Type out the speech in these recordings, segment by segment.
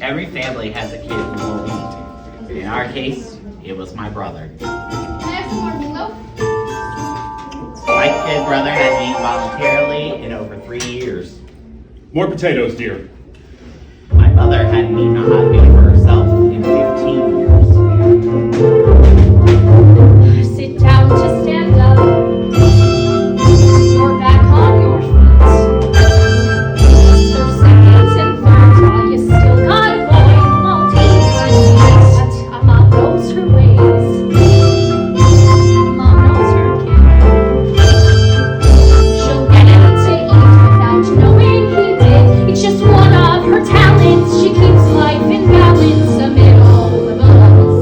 Every family has a kid who won't eat. In our case, it was my brother. Can I have some more meatloaf? My kid brother hadn't eaten voluntarily in over 3 years. More potatoes, dear. My mother hadn't eaten a hot meal for herself in 15 years. Sit down to stand up. You're back on your feet. Serve seconds and thirds while you still got a boy who won't eat good meat. But a mom knows her ways. Mom knows her kid. She'll get him to eat without knowing he did. It's just one of her talents. She keeps life in balance amid all the buzz.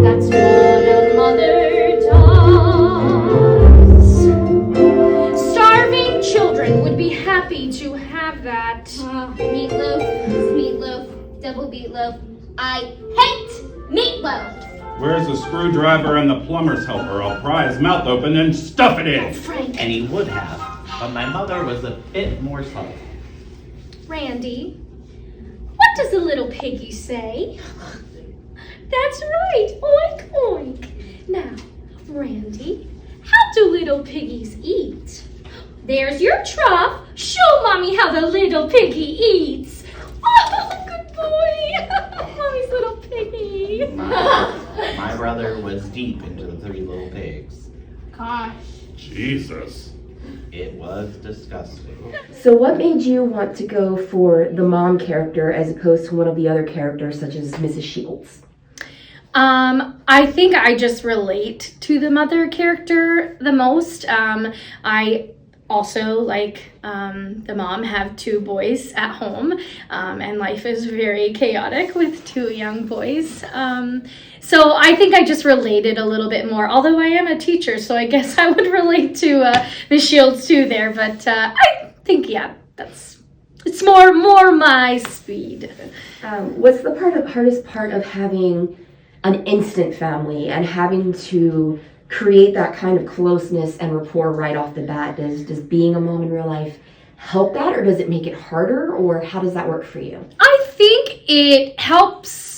That's what a mother does. Starving children would be happy to have that. Meatloaf, double meatloaf. I hate meatloaf. Where's the screwdriver and the plumber's helper? I'll pry his mouth open and stuff it in. Frank. And he would have, but my mother was a bit more subtle. Randy, what does the little piggy say? That's right, oink oink. Now, Randy, how do little piggies eat? There's your trough. Show Mommy how the little piggy eats. Oh, good boy. Mommy's little piggy. My brother was deep into the 3 little pigs. Gosh. Jesus. It was disgusting. So what made you want to go for the mom character as opposed to one of the other characters such as Mrs. Shields? I think I just relate to the mother character the most. I also, like the mom, have 2 boys at home, and life is very chaotic with 2 young boys. So I think I just related a little bit more, although I am a teacher, so I guess I would relate to Miss Shields too there, but I think, yeah, it's more my speed. What's the hardest part of having an instant family and having to create that kind of closeness and rapport right off the bat? Does being a mom in real life help that, or does it make it harder, or how does that work for you? I think it helps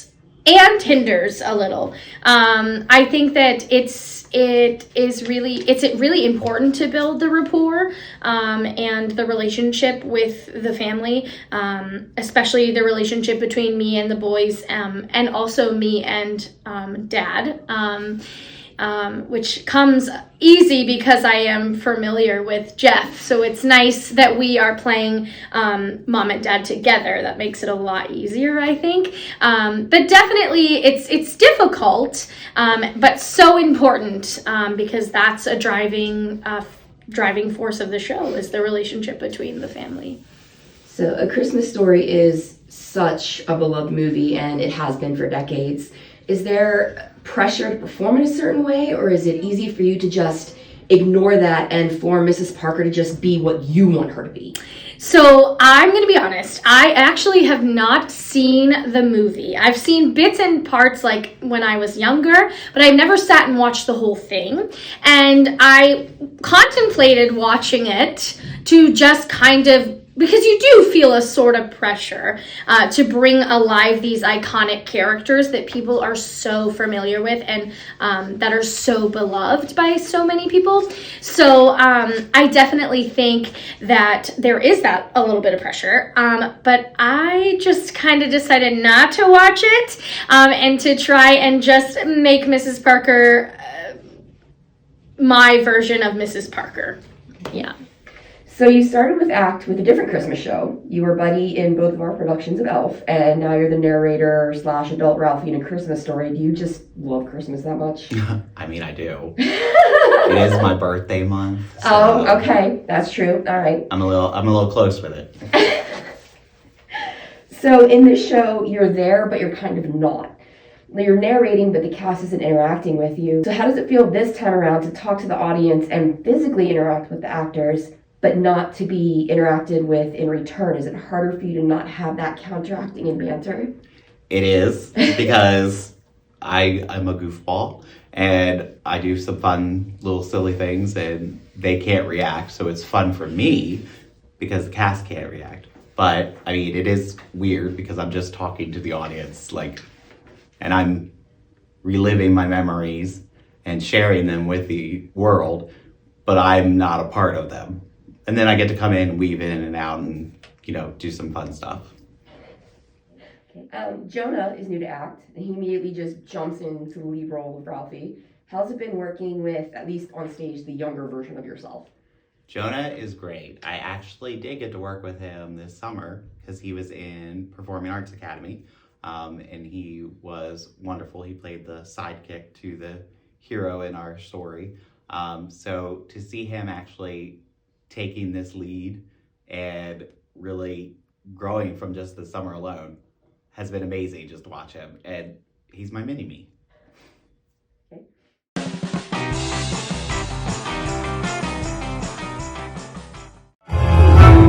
and hinders a little. I think that it's really important to build the rapport and the relationship with the family, especially the relationship between me and the boys, and also me and Dad. Which comes easy because I am familiar with Jeff. So it's nice that we are playing mom and dad together. That makes it a lot easier, I think. But definitely it's difficult, but so important because that's a driving force of the show, is the relationship between the family. So A Christmas Story is such a beloved movie, and it has been for decades. Is there pressure to perform in a certain way, or is it easy for you to just ignore that and for Mrs. Parker to just be what you want her to be? So I'm going to be honest, I actually have not seen the movie. I've seen bits and parts like when I was younger, but I've never sat and watched the whole thing. And I contemplated watching it to just kind of, because you do feel a sort of pressure to bring alive these iconic characters that people are so familiar with and that are so beloved by so many people. So I definitely think that there is that a little bit of pressure. But I just kind of decided not to watch it and to try and just make Mrs. Parker my version of Mrs. Parker. Yeah. So you started with ACT with a different Christmas show. You were Buddy in both of our productions of Elf, and now you're the narrator / adult Ralphie in A Christmas Story. Do you just love Christmas that much? I mean, I do. It is my birthday month. So oh, okay. That's true. All right. I'm a little close with it. So in this show, you're there, but you're kind of not. You're narrating, but the cast isn't interacting with you. So how does it feel this time around to talk to the audience and physically interact with the actors, but not to be interacted with in return? Is it harder for you to not have that counteracting and banter? It is, because I'm a goofball, and I do some fun little silly things, and they can't react, so it's fun for me because the cast can't react. But I mean, it is weird because I'm just talking to the audience, like, and I'm reliving my memories and sharing them with the world, but I'm not a part of them. And then I get to come in, weave in and out, and do some fun stuff. Jonah is new to ACT, and he immediately just jumps into the lead role of Ralphie. How's it been working with, at least on stage, the younger version of yourself? Jonah is great. I actually did get to work with him this summer because he was in Performing Arts Academy, and he was wonderful. He played the sidekick to the hero in our story. So to see him actually taking this lead and really growing from just the summer alone has been amazing just to watch him. And he's my mini-me.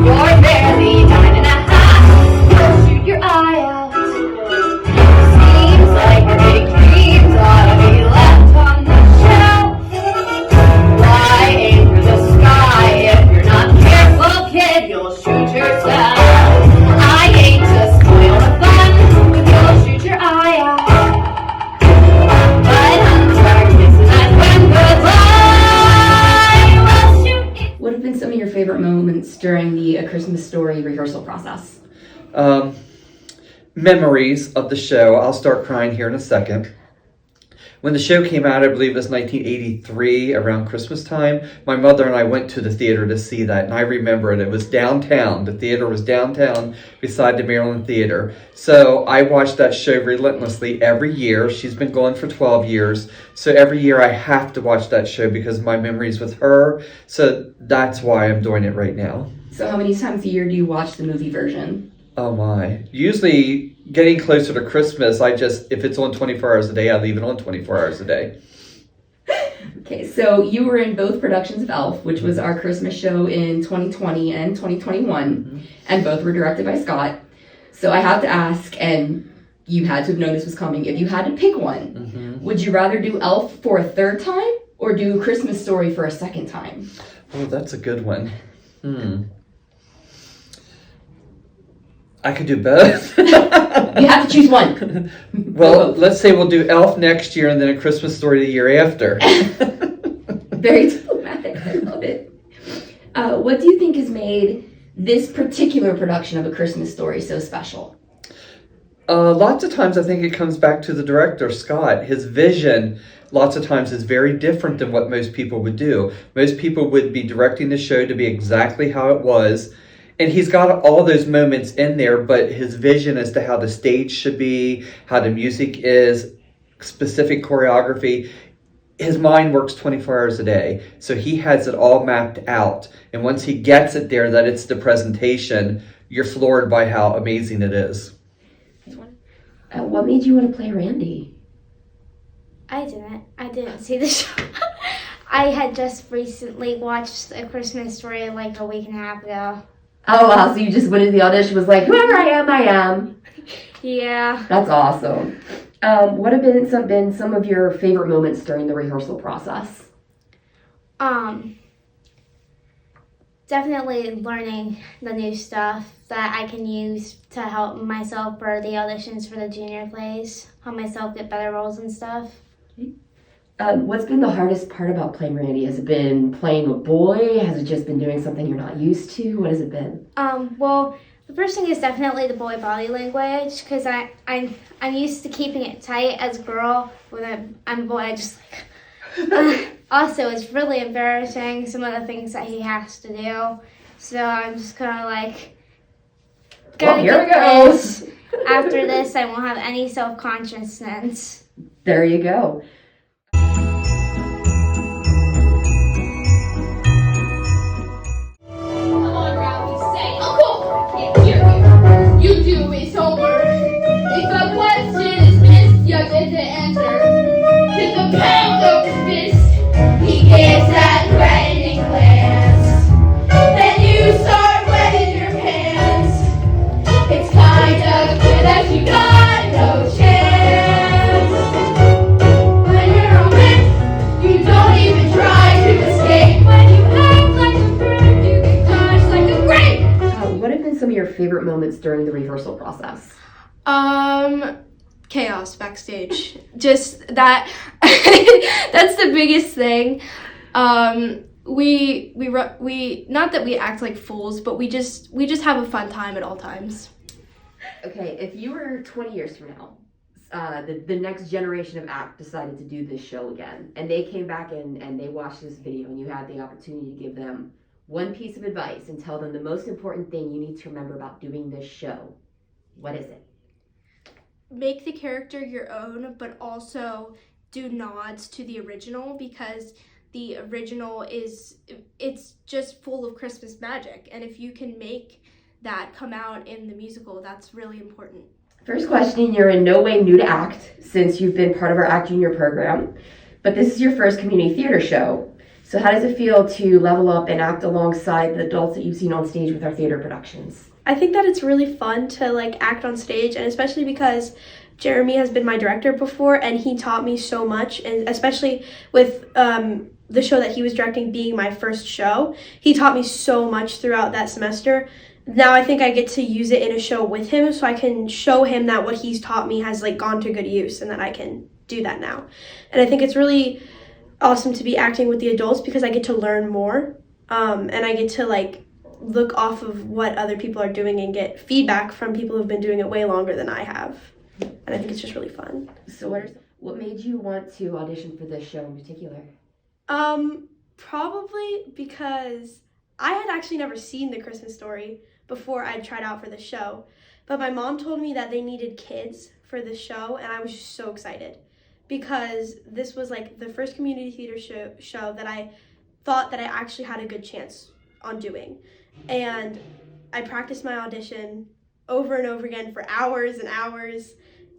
You're barely 9.5. You'll shoot your eye out. Seems like your big dreams ought to be left on the shelf. Why aim for the sky if you're not careful, kid? You'll shoot yourself. I hate to spoil the fun, but you'll shoot your eye out. But Hunter kisses that when goodbye will shoot. What have been some of your favorite moments during the A Christmas Story rehearsal process? Memories of the show. I'll start crying here in a second. When the show came out, I believe it was 1983, around Christmas time, my mother and I went to the theater to see that, and I remember it. It was downtown. The theater was downtown beside the Maryland Theater. So I watched that show relentlessly every year. She's been going for 12 years. So every year I have to watch that show because of my memories with her. So that's why I'm doing it right now. So how many times a year do you watch the movie version? Oh my. Usually getting closer to Christmas, if it's on 24 hours a day, I leave it on 24 hours a day. Okay, so you were in both productions of Elf, which was our Christmas show in 2020 and 2021, and both were directed by Scott. So I have to ask, and you had to have known this was coming, if you had to pick one, would you rather do Elf for a third time or do Christmas Story for a second time? Oh, that's a good one. I could do both. You have to choose one. Well, let's say we'll do Elf next year and then A Christmas Story the year after. Very diplomatic. I love it. What do you think has made this particular production of A Christmas Story so special? Lots of times I think it comes back to the director, Scott. His vision lots of times is very different than what most people would do. Most people would be directing the show to be exactly how it was. And he's got all those moments in there, but his vision as to how the stage should be, how the music is, specific choreography, his mind works 24 hours a day. So he has it all mapped out. And once he gets it there, that it's the presentation, you're floored by how amazing it is. What made you want to play Randy? I didn't see the show. I had just recently watched A Christmas Story like a week and a half ago. Oh wow, so you just went into the audition, was like, whoever I am. Yeah. That's awesome. What have been some of your favorite moments during the rehearsal process? Definitely learning the new stuff that I can use to help myself for the auditions for the junior plays, help myself get better roles and stuff. What's been the hardest part about playing Randy? Has it been playing a boy? Has it just been doing something you're not used to? What has it been? Well, the first thing is definitely the boy body language, because I'm used to keeping it tight as a girl. When I'm a boy, I just also, it's really embarrassing, some of the things that he has to do. So I'm just kind of like, well, here we go. After this, I won't have any self-consciousness. There you go. You do his homework. If a question is missed, you get to answer. To the pound of his fist, he gets that threatening glance. Then you start wetting your pants. It's kind of clear that you got no chance. favorite moments during the rehearsal process? Chaos backstage. Just that. That's the biggest thing. We not that we act like fools, but we just have a fun time at all times. Okay, if you were 20 years from now, the next generation of ACT decided to do this show again, and they came back and they watched this video, and you had the opportunity to give them one piece of advice and tell them the most important thing you need to remember about doing this show, what is it? Make the character your own, but also do nods to the original, because the original it's just full of Christmas magic, and if you can make that come out in the musical, that's really important. First question, you're in no way new to ACT since you've been part of our ACT Junior program, but this is your first community theater show. So how does it feel to level up and act alongside the adults that you've seen on stage with our theater productions? I think that it's really fun to act on stage, and especially because Jeremy has been my director before, and he taught me so much, and especially with the show that he was directing being my first show, he taught me so much throughout that semester. Now I think I get to use it in a show with him, so I can show him that what he's taught me has gone to good use, and that I can do that now. And I think it's really awesome to be acting with the adults because I get to learn more, and I get to look off of what other people are doing and get feedback from people who've been doing it way longer than I have. And I think it's just really fun. So what made you want to audition for this show in particular? Probably because I had actually never seen The Christmas Story before I tried out for the show. But my mom told me that they needed kids for the show, and I was just so excited because this was the first community theater show that I thought that I actually had a good chance on doing. And I practiced my audition over and over again for hours and hours,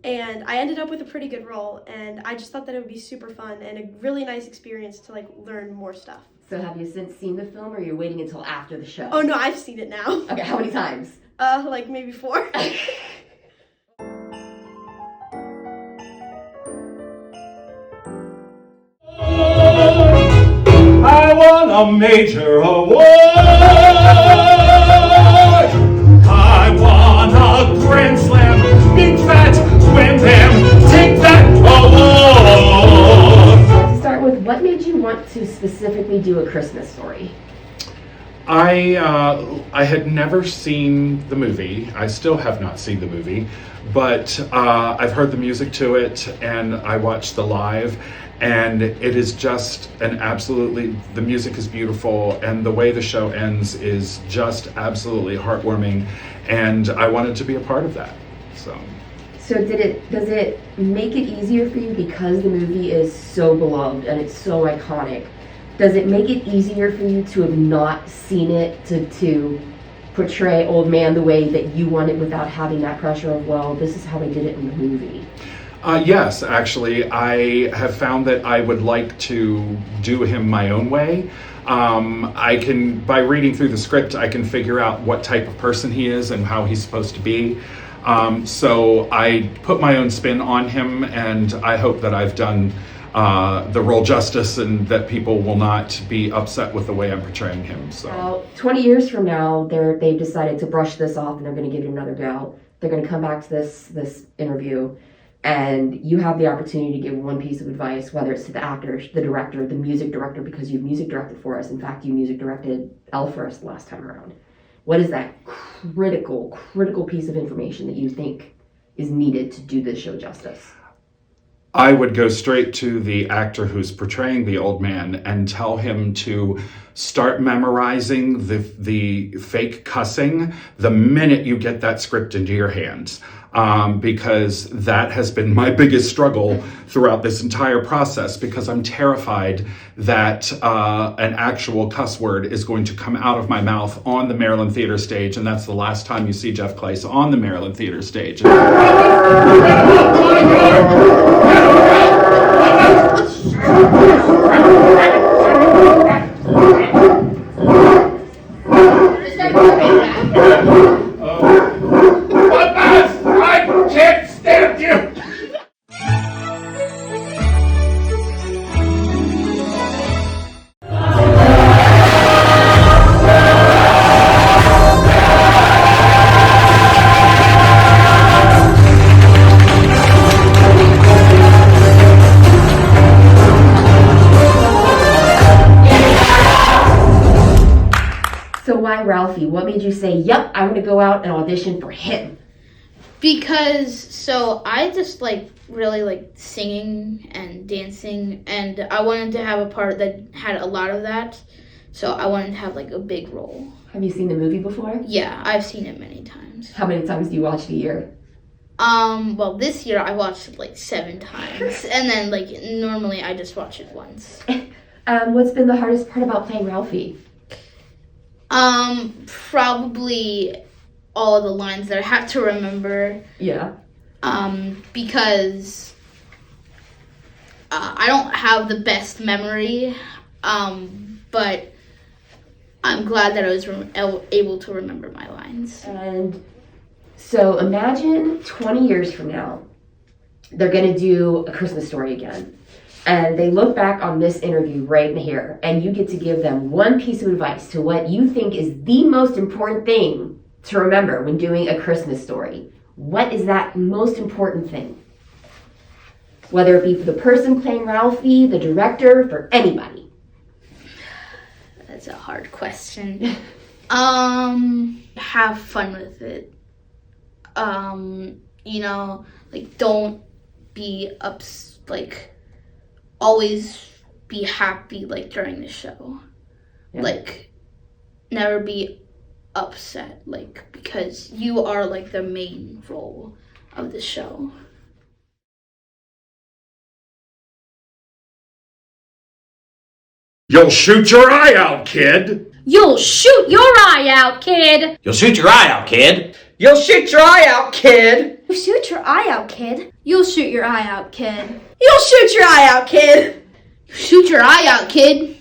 and I ended up with a pretty good role, and I just thought that it would be super fun and a really nice experience to learn more stuff. So have you since seen the film, or you're waiting until after the show? Oh no, I've seen it now. Okay, how many times? Maybe 4. I won a major award. I won a Grand Slam. Big fat Wham Bam. Take that award. To start with, what made you want to specifically do A Christmas Story? I had never seen the movie. I still have not seen the movie, but I've heard the music to it, and I watched the live, and it is just the music is beautiful, and the way the show ends is just absolutely heartwarming, and I wanted to be a part of that. So does it make it easier for you because the movie is so beloved and it's so iconic? Does it make it easier for you to have not seen it, to portray Old Man the way that you want it without having that pressure of, well, this is how they did it in the movie? Yes, actually, I have found that I would like to do him my own way. By reading through the script, I can figure out what type of person he is and how he's supposed to be. So I put my own spin on him, and I hope that I've done the role justice and that people will not be upset with the way I'm portraying him. So 20 years from now, they've decided to brush this off, and they're going to give it another go. They're going to come back to this interview, and you have the opportunity to give one piece of advice, whether it's to the actors, the director, the music director, because you've music directed for us. In fact, you music directed Elle for us last time around. What is that critical piece of information that you think is needed to do this show justice? I would go straight to the actor who's portraying the old man and tell him to start memorizing the fake cussing the minute you get that script into your hands. Because that has been my biggest struggle throughout this entire process, because I'm terrified that an actual cuss word is going to come out of my mouth on the Maryland Theater stage, and that's the last time you see Jeff Clace on the Maryland Theater stage. So why Ralphie? What made you say, yep, I'm going to go out and audition for him? Because so I just really like singing and dancing, and I wanted to have a part that had a lot of that. So I wanted to have a big role. Have you seen the movie before? Yeah, I've seen it many times. How many times do you watch a year? Well, this year I watched it 7 times, and then normally I just watch it once. What's been the hardest part about playing Ralphie? Probably all the lines that I have to remember. Yeah. Because I don't have the best memory, but I'm glad that I was able to remember my lines. And so imagine 20 years from now, they're going to do A Christmas Story again. And they look back on this interview right in here, and you get to give them one piece of advice to what you think is the most important thing to remember when doing A Christmas Story. What is that most important thing? Whether it be for the person playing Ralphie, the director, for anybody. That's a hard question. Have fun with it. Don't be always be happy during the show. Yeah. Never be upset because you are the main role of the show. You'll shoot your eye out, kid! You'll shoot your eye out, kid! You'll shoot your eye out, kid! You'll shoot your eye out, kid! You shoot your eye out, kid. You'll shoot your eye out, kid. You'll shoot your eye out, kid. Shoot your eye out, kid!